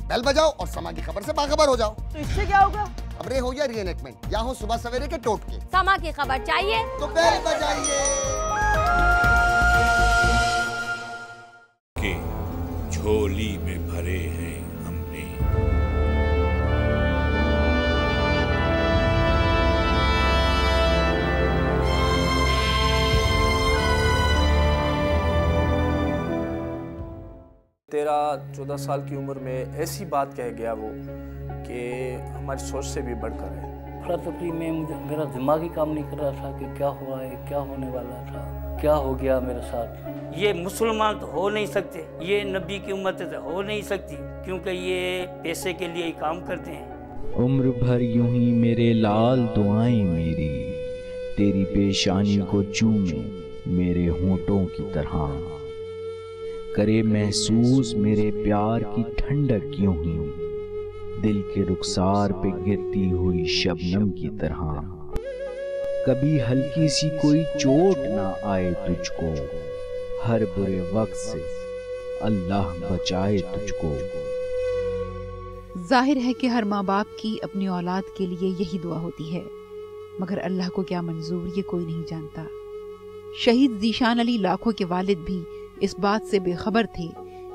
Bell बजाओ और समा की खबर से बाखबर हो जाओ। तो इससे क्या होगा? खबरें हो या रीएनेक्टमेंट या हो सुबह सवेरे के टोटके, समा की खबर चाहिए तो बेल बजाइए। के झोली में भरे हैं हमने। तेरह 14 साल की उम्र में ऐसी बात कह गया वो कि हमारी सोच से भी बढ़कर है। अफरा तफरी में मेरा दिमाग ही काम नहीं कर रहा था कि क्या हुआ है, क्या होने वाला था, क्या हो गया मेरे साथ। ये मुसलमान तो हो नहीं सकते, ये नबी की उम्मत तो हो नहीं सकती, क्योंकि ये पैसे के लिए ही काम करते हैं। उम्र भर यूं ही मेरे लाल दुआएं मेरी तेरी पेशानी को चूमे मेरे होंठों की तरह, करे महसूस मेरे प्यार की ठंडक यूं ही दिल के रुखसार पे गिरती हुई शबनम की तरह। कभी हल्की सी कोई चोट ना आए तुझको, हर बुरे वक्त से अल्लाह बचाए तुझको। जाहिर है कि हर माँ बाप की अपनी औलाद के लिए यही दुआ होती है, मगर अल्लाह को क्या मंजूर ये कोई नहीं जानता। शहीद ज़ीशान अली लाखों के वालिद भी इस बात से बेखबर थे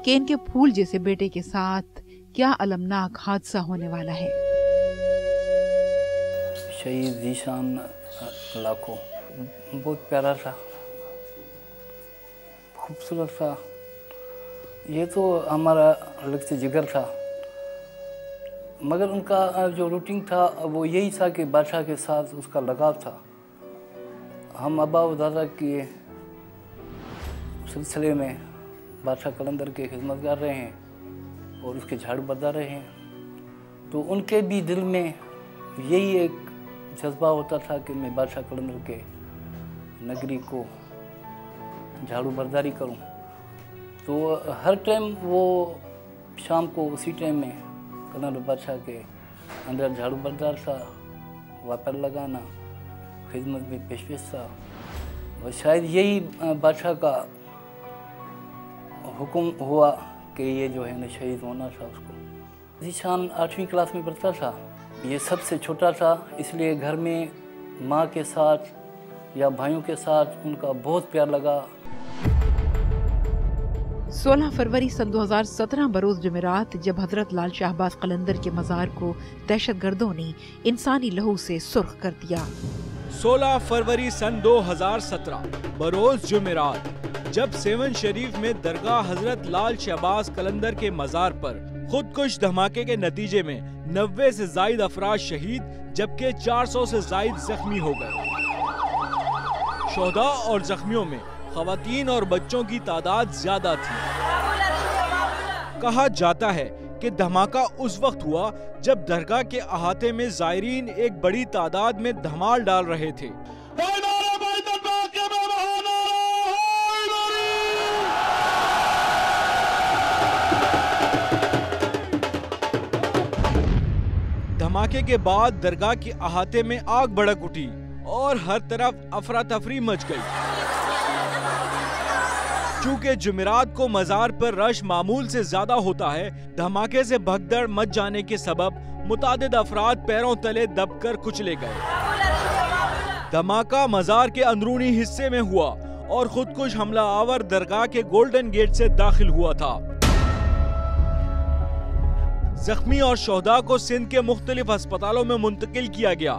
कि इनके फूल जैसे बेटे के साथ क्या अलमनाक हादसा होने वाला है। शहीद ज़ीशान लाखों बहुत प्यारा था, खूबसूरत था। ये तो हमारा अलग से जिगर था, मगर उनका जो रूटीन था वो यही था कि बादशाह के साथ उसका लगाव था। हम अब्बा व दादा के सिलसिले में बादशाह कलंदर के खिदमतगार रहे हैं और उसके झाड़ू बरदार रहे हैं, तो उनके भी दिल में यही एक जज्बा होता था कि मैं बादशाह कलंदर के नगरी को झाड़ू बरदारी करूं। तो हर टाइम वो शाम को उसी टाइम में कलंदर बादशाह के अंदर झाड़ू बरदार था, वापर लगाना, खिदमत में पेशपेश था। और शायद यही बादशाह का हुक्म हुआ कि ये जो है ना शहीद होना था उसको। ज़ीशान 8वीं क्लास में पढ़ता था, ये सबसे छोटा था, इसलिए घर में माँ के साथ या भाइयों के साथ उनका बहुत प्यार लगा। 16 फरवरी सन 2017 बरोज़ जुमेरात जब हजरत लाल शाहबाज कलंदर के मज़ार को दहशतगर्दों ने इंसानी लहू से सुर्ख कर दिया। 16 फरवरी सन 2017 बरोज़ जुमेरात जब सेवन शरीफ में दरगाह हजरत लाल शहबाज कलंदर के मज़ार पर खुदकुश धमाके के नतीजे में 90 से जायद अफराद शहीद जबकि 400 से जायद जख्मी हो गए। शोहदा और जख्मियों में खवातीन और बच्चों की तादाद ज्यादा थी। कहा जाता है कि धमाका उस वक्त हुआ जब दरगाह के अहाते में जायरीन एक बड़ी तादाद में धमाल डाल रहे थे। धमाके के बाद दरगाह के अहाते में आग भड़क उठी और हर तरफ अफरा तफरी मच गई। चूंकि जुमेरात को मजार पर रश मामूल से ज्यादा होता है, धमाके से भगदड़ मच जाने के सबब मुतादिद अफराद पैरों तले दबकर कुचले गए। धमाका मजार के अंदरूनी हिस्से में हुआ और खुदकुश हमला आवर दरगाह के गोल्डन गेट से दाखिल हुआ था। जख्मी और शोहदा को सिंध के मुख्तलिफ अस्पतालों में मुंतकिल किया गया।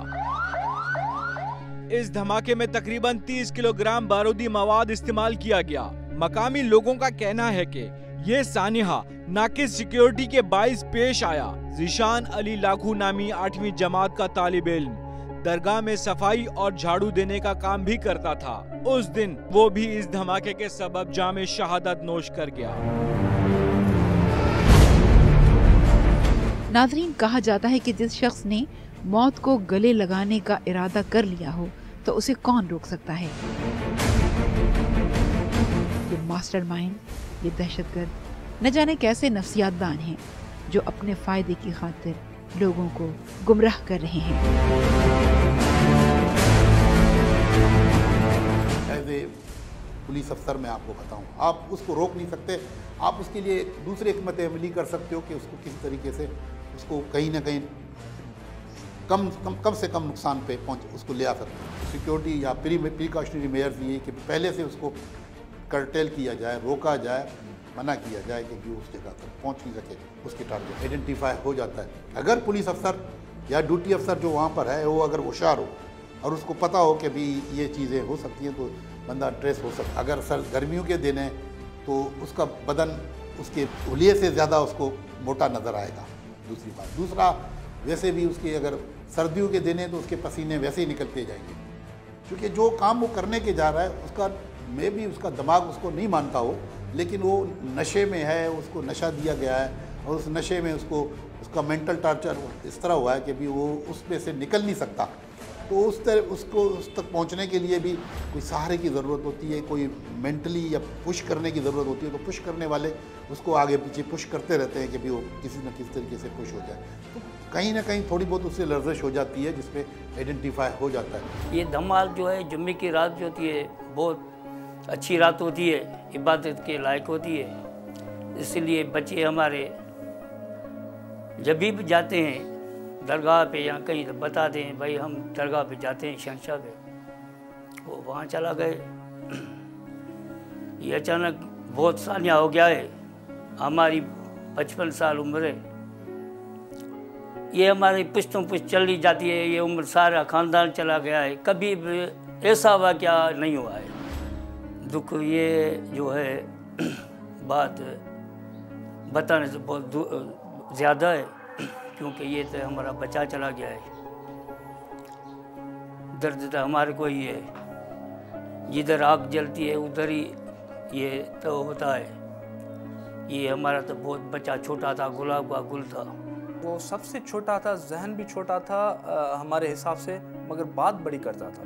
इस धमाके में तकरीबन 30 किलोग्राम बारूदी मवाद इस्तेमाल किया गया। मकामी लोगों का कहना है कि ये सानिहा नाकिस सिक्योरिटी के बाइस पेश आया। ज़ीशान अली लाखू नामी 8वीं जमात का तालिब इल्म दरगाह में सफाई और झाड़ू देने का काम भी करता था। उस दिन वो भी इस धमाके के सबब जामे शहादत नोश कर गया। नाज़रीन, कहा जाता है कि जिस शख्स ने मौत को गले लगाने का इरादा कर लिया हो तो उसे कौन रोक सकता है। ये मास्टरमाइंड, ये दहशतगर्द न जाने कैसे नफ्सियातदान हैं जो अपने फायदे की खातिर लोगों को गुमराह कर रहे हैं। पुलिस अफसर मैं आपको बताऊं, आप उसको रोक नहीं सकते। आप उसके लिए दूसरी हिकमत अमली कर सकते हो कि उसको किसी तरीके से उसको कहीं ना कहीं कम से कम नुकसान पे उसको ले आ सकते हैं। सिक्योरिटी या प्रिकॉशनरी मेयर्स ये कि पहले से उसको कर्टेल किया जाए, रोका जाए, मना किया जाए कि उस जगह तक पहुंच नहीं सके, उसके टारगेट आइडेंटिफाई हो जाता है। अगर पुलिस अफसर या ड्यूटी अफसर जो वहाँ पर है वो अगर होशियार हो और उसको पता हो कि भी ये चीज़ें हो सकती हैं तो बंदा ट्रेस हो सकता। अगर सर गर्मियों के दिन है तो उसका बदन उसके हुलिये से ज़्यादा उसको मोटा नज़र आएगा। दूसरी बात, दूसरा वैसे भी उसके अगर सर्दियों के दिन है तो उसके पसीने वैसे ही निकलते जाएंगे, क्योंकि जो काम वो करने के जा रहा है उसका में भी उसका दिमाग उसको नहीं मानता हो, लेकिन वो नशे में है, उसको नशा दिया गया है और उस नशे में उसका मेंटल टॉर्चर इस तरह हुआ है कि भी वो उसमें से निकल नहीं सकता। तो उस तक पहुंचने के लिए भी कोई सहारे की ज़रूरत होती है, कोई मेंटली या पुश करने की ज़रूरत होती है। तो पुश करने वाले उसको आगे पीछे पुश करते रहते हैं कि भी वो किसी न किसी तरीके से पुश हो जाए। तो कहीं ना कहीं थोड़ी बहुत उससे लर्जिश हो जाती है जिसमें आइडेंटिफाई हो जाता है। ये धमाल जो है जुम्मे की रात जो होती है बहुत अच्छी रात होती है, इबादत के लायक होती है। इसलिए बच्चे हमारे जब भी जाते हैं दरगाह पे या कहीं तो बता दें भाई हम दरगाह पे जाते हैं शहंशाह पे, वो वहाँ चला गए। ये अचानक बहुत सालियाँ हो गया है, हमारी 55 साल उम्र है, ये हमारी पुश्तों पुश्त चली जाती है, ये उम्र सारा ख़ानदान चला गया है, कभी ऐसा वाक़या नहीं हुआ है। दुख ये जो है बात बताने से बहुत ज़्यादा है, क्योंकि ये तो हमारा बच्चा चला गया है। दर्द तो हमारे को ही है, जिधर आग जलती है उधर ही ये तो होता है। ये हमारा तो बहुत बच्चा छोटा था, गुलाब का गुल था। वो सबसे छोटा था, जहन भी छोटा था हमारे हिसाब से, मगर बात बड़ी करता था।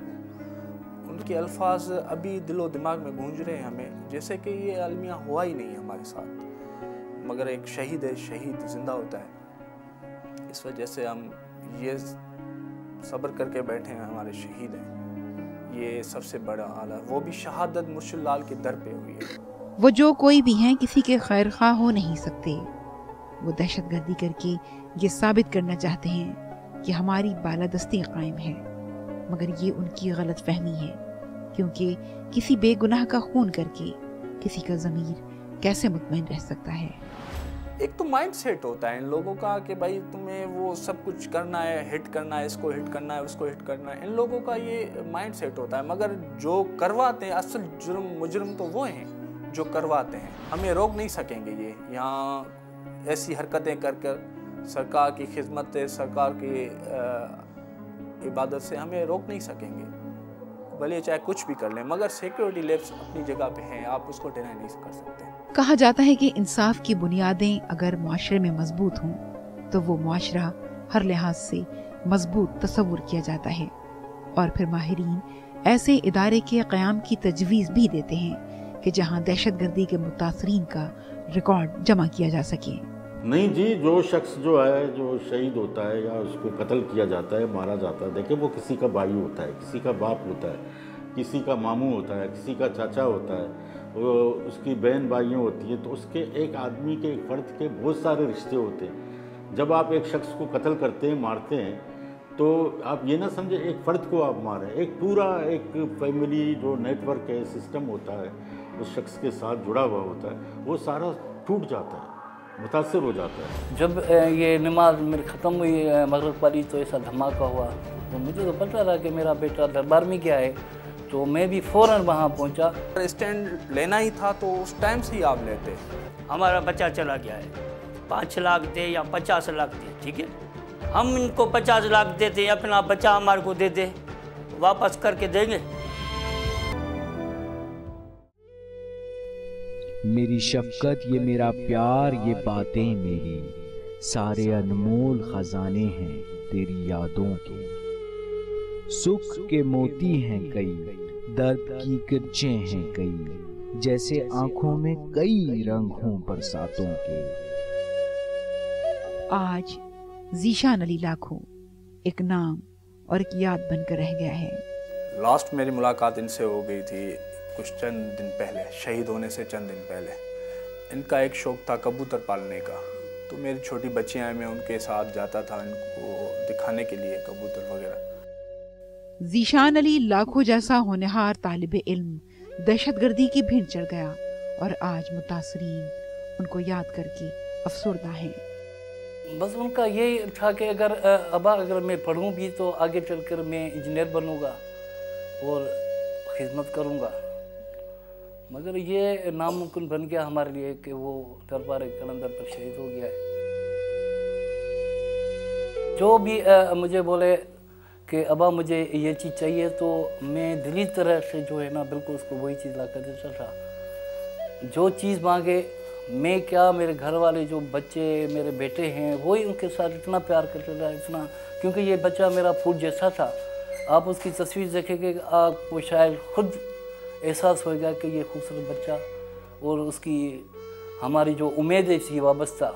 उनके अल्फाज अभी दिलो दिमाग में गूंज रहे हैं हमें, जैसे कि ये अलमिया हुआ ही नहीं है हमारे साथ। मगर एक शहीद है, शहीद जिंदा होता है, इस वजह से हम ये सब्र करके बैठे हैं, हमारे शहीद हैं। ये सबसे बड़ा आला, वो भी शहादत मुर्शिद लाल के दर पे हुई है। वो जो कोई भी हैं किसी के खैर खा हो नहीं सकते। वो दहशतगर्दी करके ये साबित करना चाहते हैं कि हमारी बालादस्ती कायम है, मगर ये उनकी गलत फहमी है, क्योंकि किसी बेगुनाह का खून करके किसी का ज़मीर कैसे मुतमईन रह सकता है। एक तो माइंड सेट होता है इन लोगों का कि भाई तुम्हें वो सब कुछ करना है, हिट करना है, इसको हिट करना है, उसको हिट करना है, इन लोगों का ये माइंड सेट होता है। मगर जो करवाते हैं, असल मुजरिम तो वो हैं जो करवाते हैं। हमें रोक नहीं सकेंगे ये यहाँ ऐसी हरकतें कर कर सरकार की खिदमत, सरकार की इबादत से हमें रोक नहीं सकेंगे, भले चाहे कुछ भी कर लें। मगर सिक्योरिटी लैब्स अपनी जगह पे हैं, आप उसको डिनाई नहीं कर सकते। कहा जाता है कि इंसाफ की बुनियादें अगर मुआशरे में मजबूत हों तो वो मुआशरा हर लिहाज से मजबूत तस्वुर किया जाता है, और फिर माहिरीन ऐसे इदारे के क़याम की तजवीज़ भी देते हैं कि जहां दहशतगर्दी के मुतासरीन का रिकॉर्ड जमा किया जा सके। नहीं जी, जो शख्स जो है जो शहीद होता है या उसको कत्ल किया जाता है, मारा जाता है, देखिए वो किसी का भाई होता है, किसी का बाप होता है, किसी का मामू होता है, किसी का चाचा होता है, वो उसकी बहन भाइयों होती हैं। तो उसके एक आदमी के, एक फ़र्द के बहुत सारे रिश्ते होते हैं। जब आप एक शख्स को कत्ल करते हैं, मारते हैं, तो आप ये ना समझे एक फ़र्द को आप मारें, एक पूरा एक फैमिली जो नेटवर्क है, सिस्टम होता है, उस शख्स के साथ जुड़ा हुआ होता है, वो सारा टूट जाता है, मुतासर हो जाता है। जब ये नमाज मेरी ख़त्म हुई मगरिब वाली, तो ऐसा धमाका हुआ, तो मुझे तो पता था कि मेरा बेटा दरबार में क्या है, तो मैं भी फ़ौरन वहाँ पहुँचा। स्टैंड लेना ही था तो उस टाइम से ही आप लेते। हमारा बच्चा चला गया है, 5 लाख दे या 50 लाख दे, ठीक है, हम इनको 50 लाख देते, अपना बच्चा हमारे को दे दे, वापस करके देंगे। मेरी शफकत, ये मेरा प्यार, ये बातें मेरी, सारे अनमोल खजाने हैं तेरी यादों के। सुख के मोती हैं कई, दर्द की किरचें हैं कई, जैसे आंखों में कई रंग हों बरसातों के। आज ज़ीशान अली लाखो एक नाम और एक याद बनकर रह गया है। लास्ट मेरी मुलाकात इनसे हो गई थी कुछ चंद दिन पहले, शहीद होने से चंद दिन पहले। इनका एक शौक़ था कबूतर पालने का, तो मेरी छोटी बच्चियाँ हैं, मैं उनके साथ जाता था इनको दिखाने के लिए कबूतर वगैरह। ज़ीशान अली लाखों जैसा होनहार तालिब इल्म दहशतगर्दी की भिड़ चढ़ गया और आज मुतासरीन उनको याद करके अफसरदा हैं। बस उनका यही था कि अगर मैं पढ़ूं भी तो आगे चलकर मैं इंजीनियर बनूंगा और खिदमत करूंगा, मगर ये नामुमकिन बन गया हमारे लिए कि वो दरबार कलंदर पर शहीद हो गया है। जो भी मुझे बोले कि अबा मुझे ये चीज़ चाहिए, तो मैं दिली तरह से जो है ना बिल्कुल उसको वही चीज़ ला कर देता था। जो चीज़ मांगे, मैं क्या, मेरे घर वाले जो बच्चे मेरे बेटे हैं वही उनके साथ इतना प्यार करते था, इतना, क्योंकि ये बच्चा मेरा फूल जैसा था। आप उसकी तस्वीर देखेंगे, आपको शायद खुद एहसास होगा कि ये खूबसूरत बच्चा, और उसकी हमारी जो उम्मीदें थी वाबस्ता,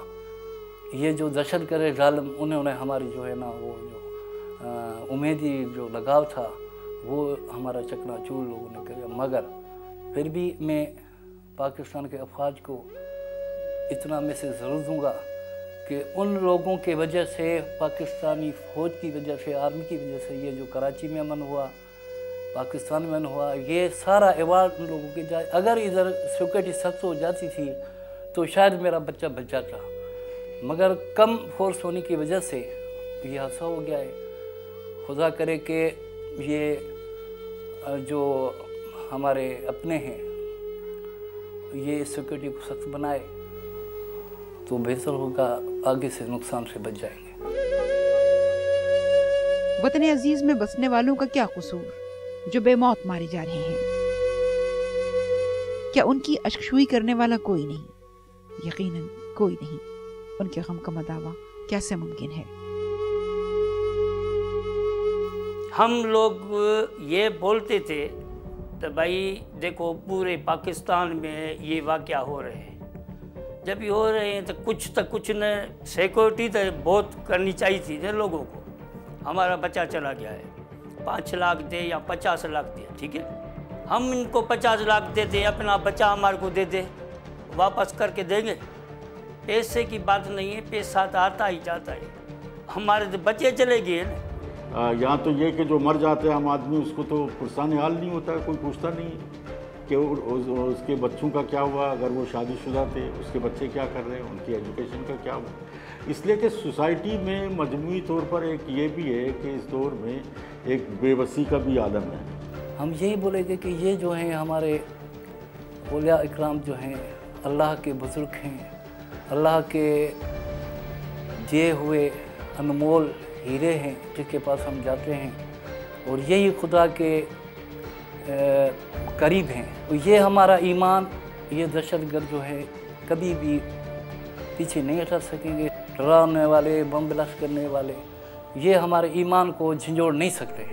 ये जो दहशत करे जालिम, उन्होंने हमारी जो है ना वो जो उम्मीदी जो लगाव था वो हमारा चकनाचूर लोगों ने किया। मगर फिर भी मैं पाकिस्तान के अफवाज को इतना मैसेज ज़रूर दूँगा कि उन लोगों के वजह से, पाकिस्तानी फ़ौज की वजह से, आर्मी की वजह से ये जो कराची में अमन हुआ, पाकिस्तान में हुआ, ये सारा एवार्ड उन लोगों के जाए। अगर इधर सिक्योरिटी सख्त हो जाती थी तो शायद मेरा बच्चा बच जाता, मगर कम फोर्स होने की वजह से ये हादसा हो गया है। खुदा करे कि ये जो हमारे अपने हैं ये सिक्योरिटी को सख्त बनाए तो बेहतर होगा, आगे से नुकसान से बच जाएंगे। वतन अजीज में बसने वालों का क्या कसूर जो बेमौत मारे जा रहे हैं? क्या उनकी अश्कशुई करने वाला कोई नहीं? यकीनन कोई नहीं। उनके गम का मदावा कैसे मुमकिन है? हम लोग ये बोलते थे तो भाई देखो पूरे पाकिस्तान में ये वाक़या हो रहे हैं, जब ये हो रहे हैं तो कुछ न सिक्योरिटी तो बहुत करनी चाहिए थी ना लोगों को। हमारा बच्चा चला गया है, 5 लाख दे या 50 लाख दे, ठीक है, हम इनको 50 लाख दे दे, अपना बच्चा हमारे को दे दे, वापस करके देंगे। पैसे की बात नहीं है, पैसा तो आता ही जाता है, हमारे तो बच्चे चले गए ना। यहाँ तो ये कि जो मर जाते हैं हम आदमी, उसको तो पुरसाने हाल नहीं होता है, कोई पूछता नहीं है कि उसके बच्चों का क्या हुआ, अगर वो शादीशुदा थे उसके बच्चे क्या कर रहे हैं, उनकी एजुकेशन का क्या हुआ। इसलिए कि सोसाइटी में मजमूई तौर पर एक ये भी है कि इस दौर में एक बेबसी का भी आलम है। हम यही बोलेंगे कि ये जो हैं हमारे औलिया इकराम जो हैं, अल्लाह के बुज़ुर्ग हैं, अल्लाह के दिए हुए अनमोल हीरे हैं जिसके पास हम जाते हैं, और यही खुदा के करीब हैं। और ये हमारा ईमान, ये दहशतगर्द जो है कभी भी पीछे नहीं हटा सकेंगे। डराने वाले, बम ब्लास्ट करने वाले, ये हमारे ईमान को झंझोड़ नहीं सकते।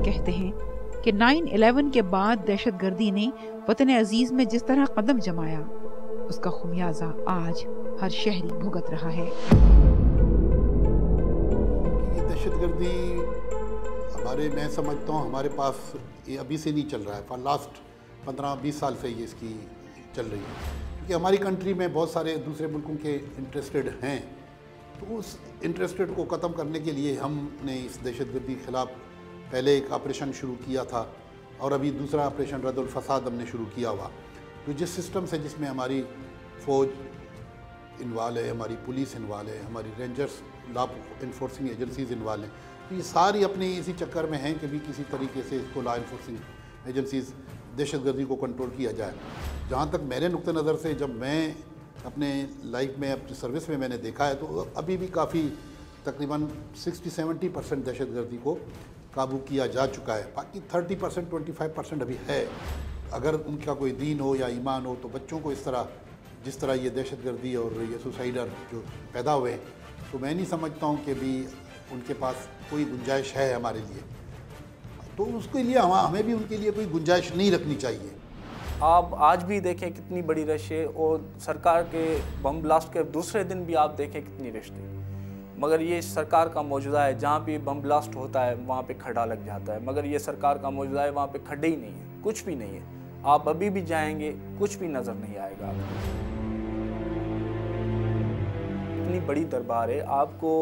कहते हैं कि 9/11 के बाद दहशतगर्दी ने वतन अजीज में जिस तरह कदम जमाया, उसका खुमियाजा आज हर शहरी भुगत रहा है। ये दहशतगर्दी मैं समझता हूँ हमारे पास ये अभी से नहीं चल रहा है, फॉर लास्ट 15-20 साल से ये इसकी चल रही है, क्योंकि हमारी कंट्री में बहुत सारे दूसरे मुल्कों के इंटरेस्टेड हैं। तो उस इंटरेस्टेड को ख़त्म करने के लिए हमने इस दहशतगर्दी के ख़िलाफ़ पहले एक ऑपरेशन शुरू किया था, और अभी दूसरा ऑपरेशन रद्दुल फसाद हमने शुरू किया हुआ। तो जिस सिस्टम से, जिसमें हमारी फ़ौज इन्वॉल्व है, हमारी पुलिस इन्वॉल्व है, हमारी rangers, law enforcing agencies involve हैं, तो ये सारी अपने इसी चक्कर में हैं कि भी किसी तरीके से इसको लॉ इन्फोर्सिंग एजेंसीज़ दहशतगर्दी को कंट्रोल किया जाए। जहाँ तक मेरे नुक्ते नज़र से, जब मैं अपने लाइफ में, अपनी सर्विस में मैंने देखा है, तो अभी भी काफ़ी तकरीबन 60-70% दहशतगर्दी को काबू किया जा चुका है। बाकी 30%, 25% अभी है। अगर उनका कोई दीन हो या ईमान हो, तो बच्चों को इस तरह, जिस तरह ये दहशतगर्दी और ये सुसाइडर जो पैदा हुए, तो मैं नहीं समझता हूँ कि भी उनके पास कोई गुंजाइश है हमारे लिए। तो उसके लिए हमें भी उनके लिए कोई गुंजाइश नहीं रखनी चाहिए। आप आज भी देखें कितनी बड़ी रश है, और सरकार के बम ब्लास्ट के दूसरे दिन भी आप देखें कितनी रश थी। मगर ये सरकार का मौजूदा है, जहाँ भी बम ब्लास्ट होता है वहाँ पे खड्डा लग जाता है, मगर ये सरकार का मौजूदा है, वहाँ पे खड्डे ही नहीं है, कुछ भी नहीं है। आप अभी भी जाएंगे कुछ भी नज़र नहीं आएगा आपको। इतनी बड़ी दरबार है, आपको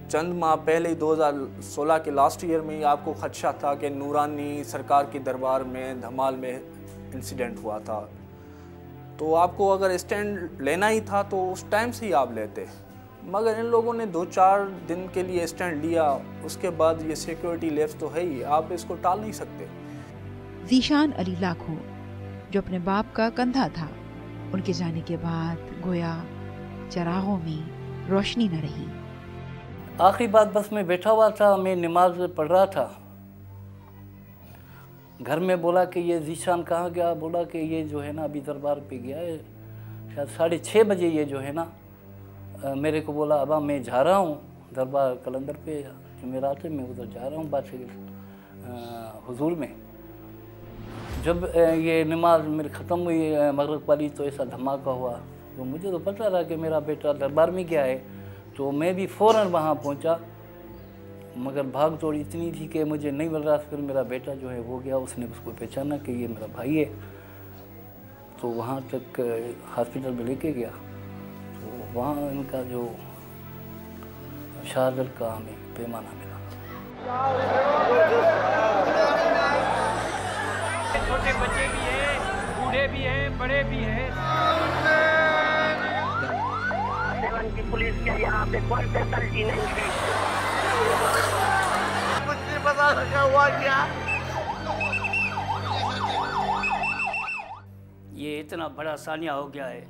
चंद माह पहले 2016 के लास्ट ईयर में ही आपको खदशा था कि नूरानी सरकार की दरबार में धमाल में इंसिडेंट हुआ था, तो आपको अगर स्टैंड लेना ही था तो उस टाइम से ही आप लेते, मगर इन लोगों ने 2-4 दिन के लिए स्टैंड लिया, उसके बाद ये सिक्योरिटी लैप्स तो है ही, आप इसको टाल नहीं सकते। ज़ीशान अली लाखो जो अपने बाप का कंधा था, उनके जाने के बाद गोया चरागों में रोशनी न रही। आखिरी बात बस मैं बैठा हुआ था, मैं नमाज पढ़ रहा था, घर में बोला कि ये ज़ीशान कहाँ गया, बोला कि ये जो है ना अभी दरबार पे गया है, शायद 6:30 बजे ये जो है ना मेरे को बोला अबा मैं जा रहा हूँ दरबार कलंदर पे, जुमेरात में मैं उधर जा रहा हूँ बादशाह हुजूर में। जब ये नमाज मेरी ख़त्म हुई मगरिब वाली तो ऐसा धमाका हुआ, तो मुझे तो पता था कि मेरा बेटा दरबार में गया है, तो मैं भी फ़ौरन वहाँ पहुँचा, मगर भाग दौड़ इतनी थी कि मुझे नहीं मिल रहा। फिर मेरा बेटा जो है वो गया, उसने उसको पहचाना कि ये मेरा भाई है, तो वहाँ तक हॉस्पिटल में लेके गया, तो वहाँ इनका जो शहादत का हमें पैमाना मिला। छोटे बच्चे भी हैं, बूढ़े भी हैं, बड़े भी हैं। सेवन की पुलिस के यहाँ पे कोई फैसिलिटी नहीं है। कुछ नहीं पता लगा हुआ क्या। ये इतना बड़ा सानिया हो गया है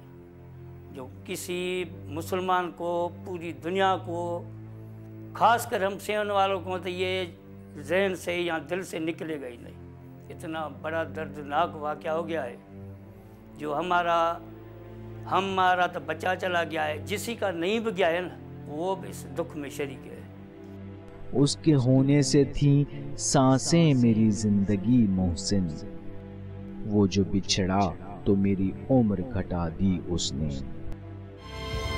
जो किसी मुसलमान को, पूरी दुनिया को, खासकर हम सेवन वालों को तो ये जहन से या दिल से निकलेगा ही नहीं। इतना बड़ा दर्दनाक वाक़या हो गया है जो हमारा तो बच्चा चला गया है, जिसी का नहीं भी गया है ना वो भी इस दुख में शरीक है। उसके होने से थी सांसें मेरी जिंदगी मोहसिन, वो जो बिछड़ा तो मेरी उम्र घटा दी उसने।